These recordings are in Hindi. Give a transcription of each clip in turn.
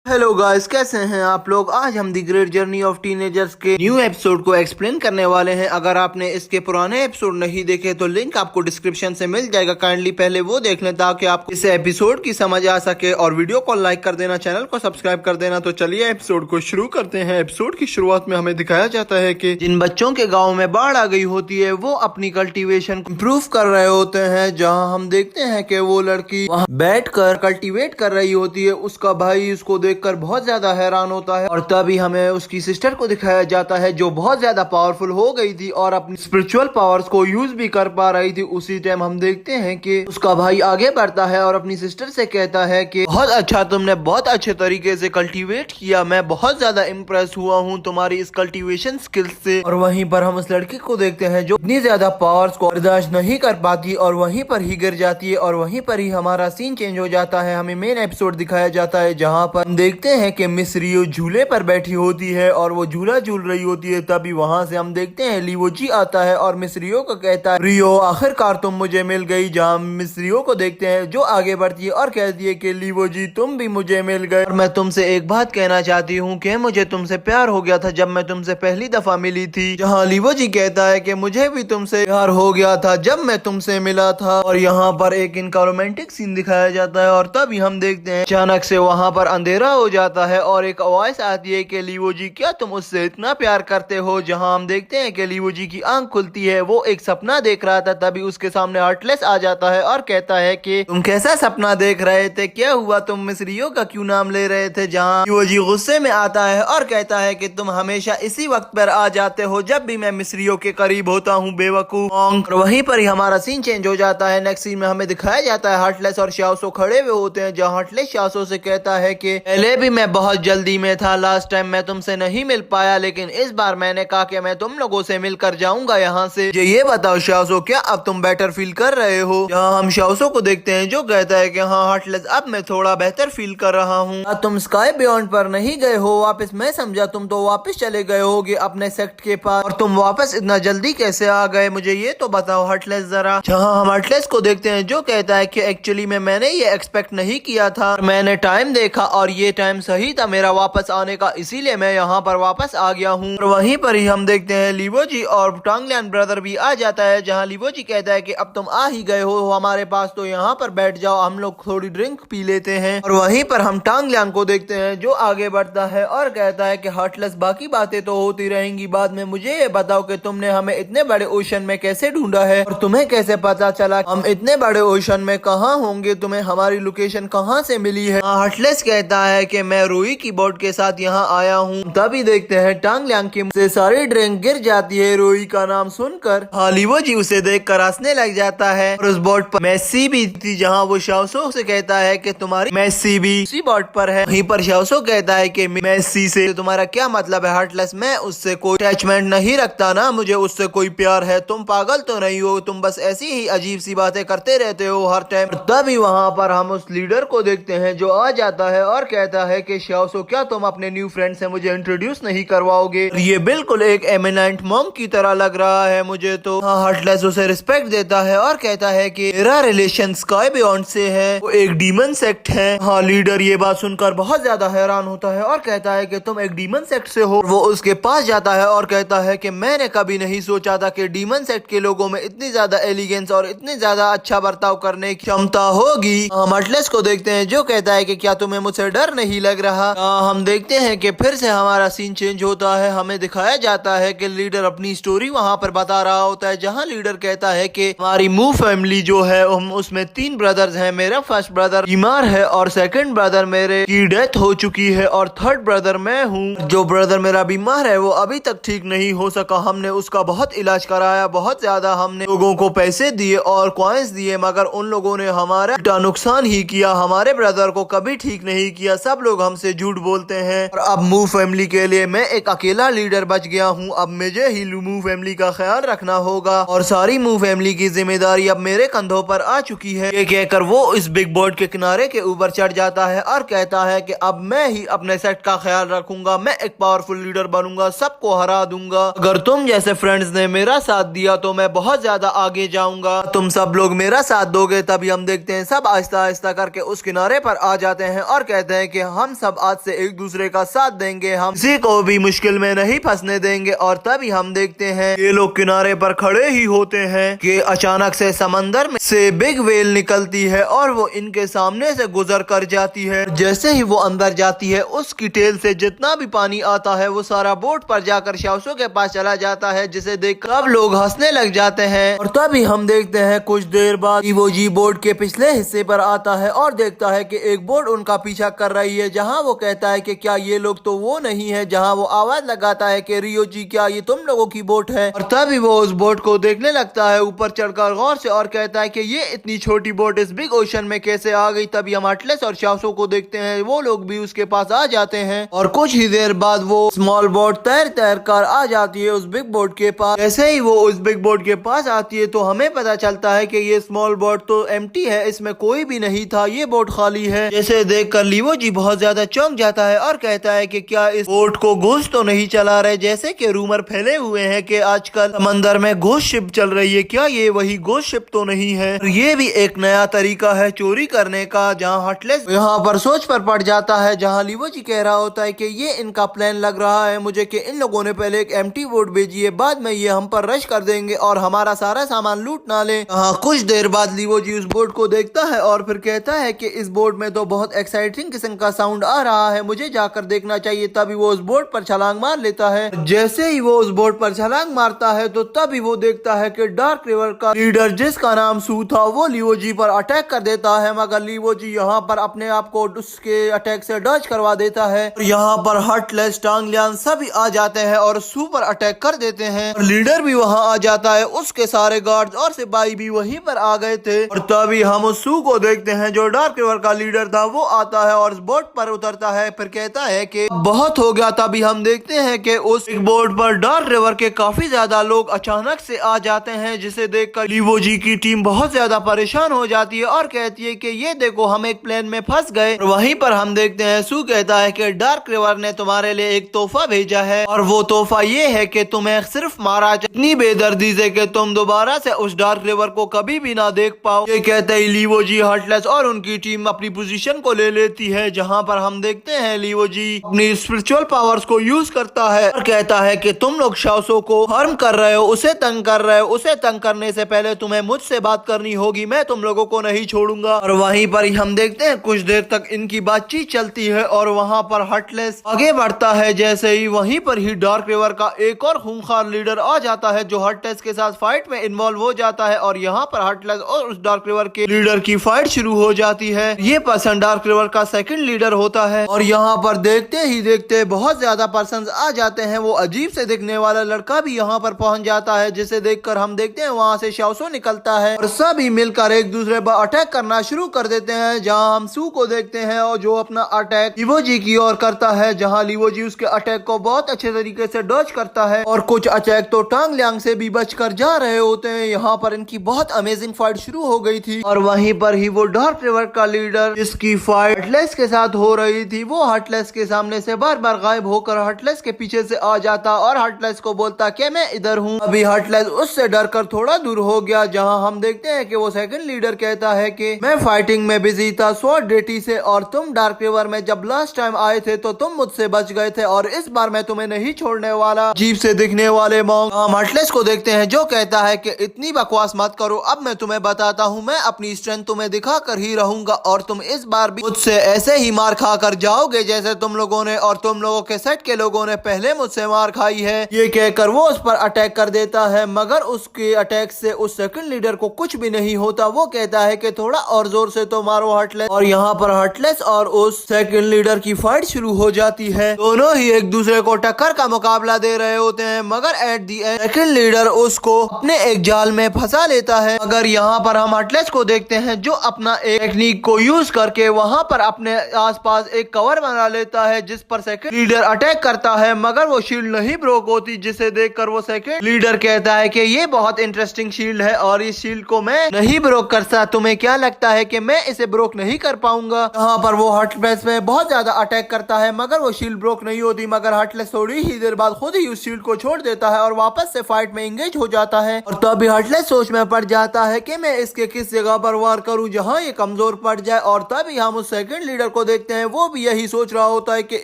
हेलो गाइस, कैसे हैं आप लोग। आज हम the great journey of teenagers के न्यू एपिसोड को एक्सप्लेन करने वाले हैं। अगर आपने इसके पुराने एपिसोड नहीं देखे तो लिंक आपको डिस्क्रिप्शन से मिल जाएगा। काइंडली पहले वो देख लें ताकि आपको इस एपिसोड की समझ आ सके, और वीडियो को लाइक कर देना, चैनल को सब्सक्राइब कर देना। तो चलिए एपिसोड को शुरू करते हैं। एपिसोड की शुरुआत में हमें दिखाया जाता है कि जिन बच्चों के गाँव में बाढ़ आ गई होती है वो अपनी कल्टिवेशन इम्प्रूव कर रहे होते हैं। जहाँ हम देखते हैं कि वो लड़की वहाँ बैठ कर कल्टिवेट कर रही होती है। उसका भाई उसको देखकर बहुत ज्यादा हैरान होता है, और तभी हमें उसकी सिस्टर को दिखाया जाता है जो बहुत ज्यादा पावरफुल हो गई थी और अपनी स्पिरिचुअल पावर्स को यूज भी कर पा रही थी। उसी टाइम हम देखते हैं कि उसका भाई आगे बढ़ता है और अपनी सिस्टर से कहता है कि बहुत अच्छा, तुमने बहुत अच्छे तरीके से कल्टीवेट किया, मैं बहुत ज्यादा इम्प्रेस हुआ हूँ तुम्हारी इस कल्टीवेशन स्किल्स से। और वहीं पर हम उस लड़की को देखते हैं जो इतनी ज्यादा पावर्स को बर्दाश्त नहीं कर पाती और वहीं पर ही गिर जाती है, और वहीं पर ही हमारा सीन चेंज हो जाता है। हमें मेन एपिसोड दिखाया जाता है जहाँ पर हम देखते हैं कि मिस रियो झूले पर बैठी होती है और वो झूला झूल रही होती है। तभी वहाँ से हम देखते हैं लीवो जी आता है और मिस रियो को कहता है, रियो आखिरकार तुम मुझे मिल गई। जहाँ मिस रियो को देखते हैं जो आगे बढ़ती है और कहती है कि लीवो जी तुम भी मुझे मिल गए, और मैं तुमसे एक बात कहना चाहती हूँ कि मुझे तुमसे प्यार हो गया था जब मैं तुमसे पहली दफा मिली थी। जहाँ लीवो जी कहता है कि मुझे भी तुमसे प्यार हो गया था जब मैं तुमसे मिला था। और यहाँ पर एक इनका रोमांटिक सीन दिखाया जाता है, और तभी हम देखते हैं अचानक से वहाँ पर अंधेरा हो जाता है और एक आवाज आती है कि लीवो जी क्या तुम उससे इतना प्यार करते हो। जहां हम देखते हैं कि लीवो जी की आंख खुलती है, वो एक सपना देख रहा था। तभी उसके सामने हार्टलेस आ जाता है और कहता है कि तुम कैसा सपना देख रहे थे, क्या हुआ, तुम मिस रियो का क्यों नाम ले रहे थे। जहां लीवो जी गुस्से में आता है और कहता है कि तुम हमेशा इसी वक्त पर आ जाते हो जब भी मैं मिस रियो के करीब होता हूँ, बेवकूफ। और वहीं पर ही हमारा सीन चेंज हो जाता है। नेक्स्ट सीन में हमें दिखाया जाता है हार्टलेस और शाओसो खड़े हुए होते हैं। जहाँ हार्टलेस शाओसो से कहता है कि पहले भी मैं बहुत जल्दी में था, लास्ट टाइम मैं तुमसे नहीं मिल पाया, लेकिन इस बार मैंने कहा कि मैं तुम लोगों से मिलकर जाऊंगा यहाँ से। ये बताओ शाओसो, क्या अब तुम बेटर फील कर रहे हो। जहाँ हम शाओसो को देखते हैं जो कहता है कि हाँ हार्टलेस, अब मैं थोड़ा बेहतर फील कर रहा हूँ। तुम स्काई बियॉन्ड पर नहीं गए हो वापस, मैं समझा तुम तो वापस चले गए होगे अपने सेक्ट के पास, और तुम वापस इतना जल्दी कैसे आ गए, मुझे ये तो बताओ हार्टलेस जरा। जहाँ हम हार्टलेस को देखते हैं जो कहता है कि एक्चुअली मैंने ये एक्सपेक्ट नहीं किया था, मैंने टाइम देखा और ये टाइम सही था मेरा वापस आने का, इसीलिए मैं यहाँ पर वापस आ गया हूँ। और वहीं पर ही हम देखते हैं लीवो जी और टांगलियान ब्रदर भी आ जाता है। जहाँ लीवो जी कहता है कि अब तुम आ ही गए हो हमारे पास, तो यहाँ पर बैठ जाओ, हम लोग थोड़ी ड्रिंक पी लेते हैं। और वहीं पर हम टांगलियान को देखते हैं जो आगे बढ़ता है और कहता है कि हार्टलेस बाकी बातें तो होती रहेंगी बाद में, मुझे ये बताओ कि तुमने हमें इतने बड़े ओशन में कैसे ढूंढा है, और तुम्हें कैसे पता चला हम इतने बड़े ओशन में कहाँ होंगे, तुम्हें हमारी लोकेशन कहाँ से मिली है। हार्टलेस कहता है कि मैं रूई की बोट के साथ यहाँ आया हूँ। तभी देखते हैं टांगलियांग की मुंह से सारी ड्रिंक गिर जाती है रोई का नाम सुनकर। लीवो जी उसे देखकर हंसने लग जाता है, और उस बोट पर मैसी भी थी। जहाँ वो शाओसो से कहता है कि तुम्हारी मैसी भी उसी बोट पर है। वहीं पर शाओसो कहता है कि मैसी से तुम्हारा क्या मतलब है हार्टलेस, मैं उससे कोई अटैचमेंट नहीं रखता ना, मुझे उससे कोई प्यार है, तुम पागल तो नहीं हो, तुम बस ऐसी ही अजीब सी बातें करते रहते हो हर टाइम। तभी वहाँ पर हम उस लीडर को देखते हैं जो आ जाता है और कहता है कि शाओसो, क्या तुम अपने न्यू फ्रेंड से मुझे इंट्रोड्यूस नहीं करवाओगे, ये बिल्कुल एक एमिनेंट मॉन्क की तरह लग रहा है मुझे तो। हार्टलेस उसे रिस्पेक्ट देता है और कहता है कि मेरा रिलेशन स्काई बियॉन्ड से है, वो एक डीमन सेक्ट है। लीडर ये बात सुनकर बहुत ज्यादा हैरान होता है और कहता है कि तुम एक डीमन सेक्ट से हो। वो उसके पास जाता है और कहता है कि मैंने कभी नहीं सोचा था कि डीमन सेक्ट के लोगों में इतनी ज्यादा एलिगेंस और इतनी ज्यादा अच्छा बर्ताव करने की क्षमता होगी। हार्टलेस को देखते हैं जो कहता है कि क्या तुम्हें मुझसे डर नहीं लग रहा। हम देखते हैं कि फिर से हमारा सीन चेंज होता है। हमें दिखाया जाता है कि लीडर अपनी स्टोरी वहाँ पर बता रहा होता है। जहाँ लीडर कहता है कि हमारी मू फैमिली जो है हम उसमें 3 ब्रदर्स हैं, मेरा फर्स्ट ब्रदर बीमार है और सेकंड ब्रदर मेरे की डेथ हो चुकी है और थर्ड ब्रदर मैं हूँ। जो ब्रदर मेरा बीमार है वो अभी तक ठीक नहीं हो सका, हमने उसका बहुत इलाज कराया, बहुत ज्यादा हमने लोगों को पैसे दिए और कॉइन्स दिए, मगर उन लोगों ने हमारा नुकसान ही किया, हमारे ब्रदर को कभी ठीक नहीं किया, सब लोग हमसे झूठ बोलते हैं। और अब मू फैमिली के लिए मैं एक अकेला लीडर बच गया हूँ, अब मुझे ही मू फैमिली का ख्याल रखना होगा और सारी मू फैमिली की जिम्मेदारी अब मेरे कंधों पर आ चुकी है। ये कहकर वो इस बिग बोर्ड के किनारे के ऊपर चढ़ जाता है और कहता है कि अब मैं ही अपने सेट का ख्याल रखूंगा, मैं एक पावरफुल लीडर बनूंगा, सबको हरा दूंगा। अगर तुम जैसे फ्रेंड्स ने मेरा साथ दिया तो मैं बहुत ज्यादा आगे जाऊंगा, तुम सब लोग मेरा साथ दोगे। तभी हम देखते हैं सब आहिस्ता आहिस्ता करके उस किनारे पर आ जाते हैं और कहते हैं कि हम सब आज से एक दूसरे का साथ देंगे, हम किसी को भी मुश्किल में नहीं फंसने देंगे। और तभी हम देखते हैं ये लोग किनारे पर खड़े ही होते हैं कि अचानक से समंदर में से बिग वेल निकलती है और वो इनके सामने से गुजर कर जाती है। जैसे ही वो अंदर जाती है उसकी टेल से जितना भी पानी आता है वो सारा बोट पर जाकर शाओसो के पास चला जाता है, जिसे देख सब लोग हंसने लग जाते हैं। और तभी हम देखते हैं कुछ देर बाद लीवोजी बोट के पिछले हिस्से पर आता है और देखता है कि एक बोट उनका पीछा कर रही है, जहां वो कहता है कि क्या ये लोग तो वो नहीं है, जहां वो आवाज लगाता है कि रियोजी क्या ये तुम लोगों की बोट है। और तभी वो उस बोट को देखने लगता है ऊपर चढ़कर गौर से और कहता है कि ये इतनी छोटी बोट इस बिग ओशन में कैसे आ गई। तभी हम अटलस और शाओसो को देखते हैं, वो लोग भी उसके पास आ जाते हैं और कुछ ही देर बाद वो स्मॉल बोट तैर तैर कर आ जाती है उस बिग बोट के पास। जैसे ही वो उस बिग बोट के पास आती है तो हमें पता चलता है कि ये स्मॉल बोट तो एम्प्टी है, इसमें कोई भी नहीं था, ये बोट खाली है। जैसे देखकर लीवोजी बहुत ज्यादा चौंक जाता है और कहता है कि क्या इस बोट को घोस्ट तो नहीं चला रहे, जैसे कि रूमर फैले हुए हैं कि आजकल समंदर में घोस्ट शिप चल रही है, क्या ये वही घोस्ट शिप तो नहीं है। ये भी एक नया तरीका है चोरी करने का। जहाँ हटलेस यहाँ पर सोच पर पड़ जाता है, जहाँ लीवोजी कह रहा होता है कि ये इनका प्लान लग रहा है मुझे कि इन लोगों ने पहले एक एम्प्टी बोट भेजी है, बाद में ये हम पर रश कर देंगे और हमारा सारा सामान लूट ना ले। कुछ देर बाद लीवोजी उस बोट को देखता है और फिर कहता है कि इस बोट में तो बहुत एक्साइटिंग किस्म का साउंड आ रहा है, मुझे जाकर देखना चाहिए। तभी वो उस बोट पर छलांग मार लेता है। जैसे ही वो उस बोट पर छलांग मारता है तो तभी वो देखता है कि डार्क रिवर का लीडर जिसका नाम सू था वो लीवोजी पर अटैक कर देता है, मगर लीवोजी यहाँ पर अपने आप को उसके अटैक से डच करवा देता है। और यहाँ पर हटलेस टांगलियान सभी आ जाते हैं और सू पर अटैक कर देते हैं और लीडर भी वहाँ आ जाता है, उसके सारे गार्ड्स और सिपाही भी वहीं पर आ गए थे। और तभी हम उस सू को देखते हैं जो डार्क रिवर का लीडर था, वो आता है और उस बोट पर उतरता है, फिर कहता है कि बहुत हो गया। तभी हम देखते हैं कि उस बोट पर डार्क रिवर के काफी ज्यादा लोग अचानक से आ जाते हैं, जिसे देखकर लीवोजी की टीम बहुत ज्यादा परेशान हो जाती है और कहती है कि ये देखो हम एक प्लेन में फंस गए। और वहीं पर हम देखते हैं सू कहता है कि डार्क रिवर ने तुम्हारे लिए एक तोहफा भेजा है और वो तोहफा ये है कि तुम्हें सिर्फ मारा इतनी बेदर्दी से कि तुम दोबारा से उस डार्क रिवर को कभी भी ना देख पाओ। ये कहते ही लीवोजी हटलेस और उनकी टीम अपनी पोजीशन को ले लेती है, जहां पर हम देखते हैं लीवोजी अपनी स्पिरिचुअल पावर्स को यूज करता है और कहता है कि तुम लोग शाओसो को हार्म कर रहे हो, उसे तंग कर रहे हो, उसे तंग करने से पहले तुम्हें मुझसे बात करनी होगी, मैं तुम लोगों को नहीं छोड़ूंगा। और वहीं पर ही हम देखते हैं कुछ देर तक इनकी बातचीत चलती है और वहां पर हटलेस आगे बढ़ता है। जैसे ही वहीं पर ही डार्क रिवर का एक और खूंखार लीडर आ जाता है जो हटलेस के साथ फाइट में इन्वॉल्व हो जाता है और यहाँ पर हटलेस और उस डार्क रिवर के लीडर की फाइट शुरू हो जाती है। ये पर्सन डार्क रिवर का सेकंड लीडर होता है और यहाँ पर देखते ही देखते बहुत ज्यादा पर्सन आ जाते हैं। वो अजीब से दिखने वाला लड़का भी यहाँ पर पहुंच जाता है, जिसे देखकर हम देखते हैं वहाँ से शाओसो निकलता है और सभी मिलकर एक दूसरे पर अटैक करना शुरू कर देते हैं। जहाँ हम सू को देखते हैं और जो अपना अटैक लीवोजी की ओर करता है, जहाँ लीवोजी उसके अटैक को बहुत अच्छे तरीके से डॉज करता है और कुछ अटैक तो टांग लियांग से भी बचकर जा रहे होते हैं। यहाँ पर इनकी बहुत अमेजिंग फाइट शुरू हो गई थी और वहीं पर ही वो डार्क रिवर का लीडर जिसकी फाइट हटलेस के साथ हो रही थी, वो हटलेस के सामने से बार बार गायब होकर हटलेस के पीछे से आ जाता और हटलेस को बोलता कि मैं इधर हूँ। अभी हटलेस उससे डरकर थोड़ा दूर हो गया, जहाँ हम देखते हैं कि वो सेकंड लीडर कहता है कि मैं फाइटिंग में बिजी था स्वॉर्ड डेटी से और तुम डार्क रिवर में जब लास्ट टाइम आए थे तो तुम मुझसे बच गए थे और इस बार मैं तुम्हें नहीं छोड़ने वाला। अजीब से दिखने वाले मॉन्क हम हटलेस को देखते हैं जो कहता है कि इतनी बकवास मत करो, अब मैं तुम्हें बताता हूँ, मैं अपनी स्ट्रेंथ तुम्हें दिखा कर ही रहूंगा और तुम इस बार भी मुझसे ऐसे ही मार खा कर जाओगे जैसे तुम लोगों ने और तुम लोगों के सेट के लोगों ने पहले मुझसे मार खाई है। ये कहकर वो उस पर अटैक कर देता है, मगर उसके अटैक से उस सेकंड लीडर को कुछ भी नहीं होता। वो कहता है कि थोड़ा और जोर से तो मारो हटलेस और यहाँ पर हटलेस और उस सेकंड लीडर की फाइट शुरू हो जाती है। दोनों ही एक दूसरे को टक्कर का मुकाबला दे रहे होते हैं, मगर at the and second leader उसको अपने एक जाल में फंसा लेता है। मगर यहाँ पर हम हटलेस को देखते हैं जो अपना एक टेक्निक को यूज करके वहाँ पर अपने आसपास एक कवर बना लेता है जिस पर सेकंड लीडर अटैक करता है, मगर वो शील्ड नहीं ब्रोक होती, जिसे देखकर वो सेकंड लीडर कहता है कि ये बहुत इंटरेस्टिंग शील्ड है और इस शील्ड को मैं नहीं ब्रोक कर सकता, तुम्हें क्या लगता है कि मैं इसे ब्रोक नहीं कर पाऊंगा। यहाँ पर वो हटलेस में बहुत ज्यादा अटैक करता है मगर वो शील्ड ब्रोक नहीं होती, मगर हटलेस थोड़ी ही देर बाद खुद ही उस शील्ड को छोड़ देता है और वापस से फाइट में एंगेज हो जाता है। और तभी हटलेस सोच में पड़ जाता है कि मैं इसके किस जगह पर वार करूं जहां ये कमजोर पड़ जाए। और तभी हम उस सेकंड लीडर को देखते हैं, वो भी यही सोच रहा होता है कि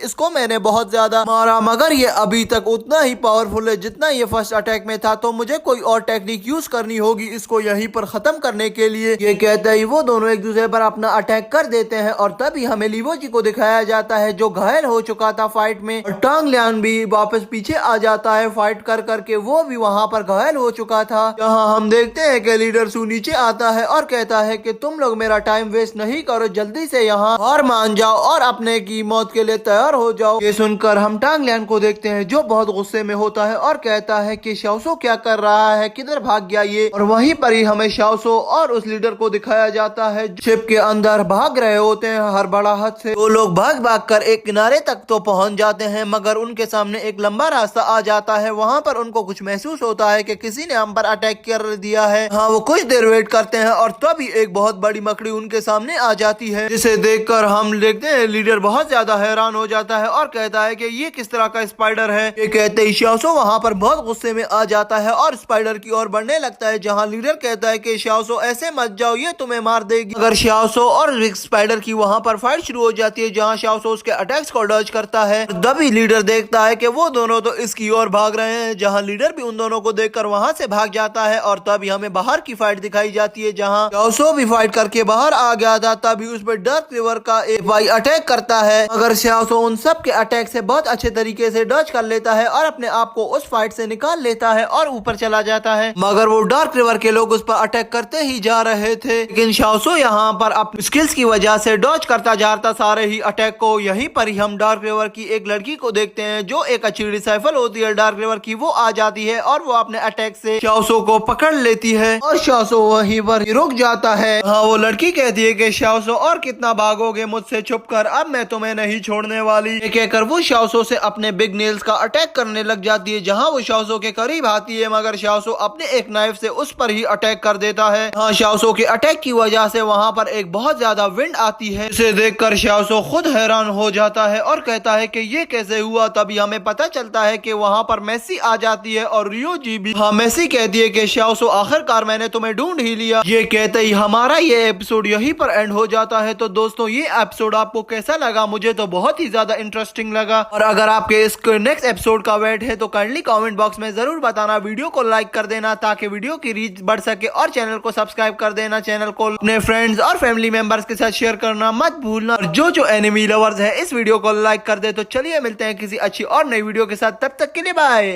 इसको मैंने बहुत ज्यादा मारा मगर ये अभी तक उतना ही पावरफुल है जितना ये फर्स्ट अटैक में था, तो मुझे कोई और टेक्निक यूज करनी होगी इसको यहीं पर खत्म करने के लिए। ये कहते ही वो दोनों एक दूसरे पर अपना अटैक कर देते हैं और तभी हमें लीवो जी को दिखाया जाता है जो घायल हो चुका था फाइट में, और टांग लियान भी वापस पीछे आ जाता है फाइट कर करके, वो भी वहाँ पर घायल हो चुका था। यहाँ हम देखते हैं कि लीडर सू नीचे आता है और कहता है कि तुम लोग मेरा टाइम वेस्ट नहीं करो, जल्दी से यहाँ हार मान जाओ और अपने की मौत के लिए तैयार हो जाओ। ये सुनकर हम टांग लियान को देखते हैं जो बहुत गुस्से में होता है और कहता है कि शाओसो क्या कर रहा है, किधर भाग गया ये। और वहीं पर ही हमें शाओसो और उस लीडर को दिखाया जाता है शिप के अंदर भाग रहे होते हैं हर बड़ा हद से। वो लोग भाग भाग कर एक किनारे तक तो पहुंच जाते हैं मगर उनके सामने एक लंबा रास्ता आ जाता है। वहाँ पर उनको कुछ महसूस होता है कि किसी ने हम पर अटैक कर दिया है। हाँ, वो कुछ देर वेट करते हैं और तभी एक बहुत बड़ी मकड़ी उनके सामने आ जाती है, जिसे देखकर हम देखते हैं लीडर बहुत ज्यादा हैरान हो जाता है और कहता है कि ये किस तरह का स्पाइडर है। ये कहते ही शाओसो वहाँ पर बहुत गुस्से में आ जाता है और स्पाइडर की ओर बढ़ने लगता है, जहाँ लीडर कहता है कि शाओसो ऐसे मत जाओ, ये तुम्हें मार देगी। अगर शाओसो और स्पाइडर की वहाँ पर फाइट शुरू हो जाती है, जहाँ शाओसो उसके अटैक्स को डॉज करता है। तभी लीडर देखता है कि वो दोनों तो इसकी ओर भाग रहे हैं, जहाँ लीडर भी उन दोनों को देखकर वहाँ से भाग जाता है। और तभी हमें बाहर की फाइट दिखाई जाती है, जहाँ शाओसो भी फाइट करके बाहर आ गया था। तभी उस पर डार्क रिवर का एक भाई अटैक करता है, मगर शाओसो उन सब के अटैक से बहुत अच्छे तरीके से डॉज कर लेता है और अपने आप को उस फाइट से निकाल लेता है और ऊपर चला जाता है। मगर वो डार्क रिवर के लोग उस पर अटैक करते ही जा रहे थे, लेकिन शाओसो यहाँ पर अपनी स्किल्स की वजह से डॉज करता जाता सारे ही अटैक को। यहीं पर ही हम डार्क रिवर की एक लड़की को देखते हैं जो एक अच्छी डिसाइफल होती है डार्क रिवर की। वो आ जाती है और वो अपने अटैक से शाओसो को पकड़ लेती है और शाओसो वहीं पर रुक जाता है। हाँ, वो लड़की कहती है कि शाओसो और कितना भागोगे मुझसे छुपकर, अब मैं तुम्हें नहीं छोड़ने वाली। ये कहकर वो शाओसो से अपने बिग नेल्स का अटैक करने लग जाती है, जहाँ वो शाओसो के करीब आती है मगर शाओसो अपने एक नाइफ से उस पर ही अटैक कर देता है। हाँ, शाओसो के अटैक की वजह से वहाँ पर एक बहुत ज्यादा विंड आती है, जिसे देखकर शाओसो खुद हैरान हो जाता है और कहता है कि ये कैसे हुआ। तभी हमें पता चलता है कि वहाँ पर मेसी आ जाती है और रियो जी भी। हाँ, मेसी कहती है कि शाओसो आखिरकार मैंने तुम्हें ढूंढ ही लिया। ये कहते ही हमारा ये एपिसोड यहीं पर एंड हो जाता है। तो दोस्तों, ये एपिसोड आपको कैसा लगा? मुझे तो बहुत ही ज्यादा इंटरेस्टिंग लगा, और अगर आपके इस नेक्स्ट एपिसोड का वेट है तो काइंडली कमेंट बॉक्स में जरूर बताना। वीडियो को लाइक कर देना ताकि वीडियो की रीच बढ़ सके, और चैनल को सब्सक्राइब कर देना। चैनल को अपने फ्रेंड्स और फैमिली मेंबर्स के साथ शेयर करना मत भूलना। और जो एनिमी लवर्स है इस वीडियो को लाइक कर दे। तो चलिए मिलते हैं किसी अच्छी और नई वीडियो के साथ, तब तक के लिए बाय।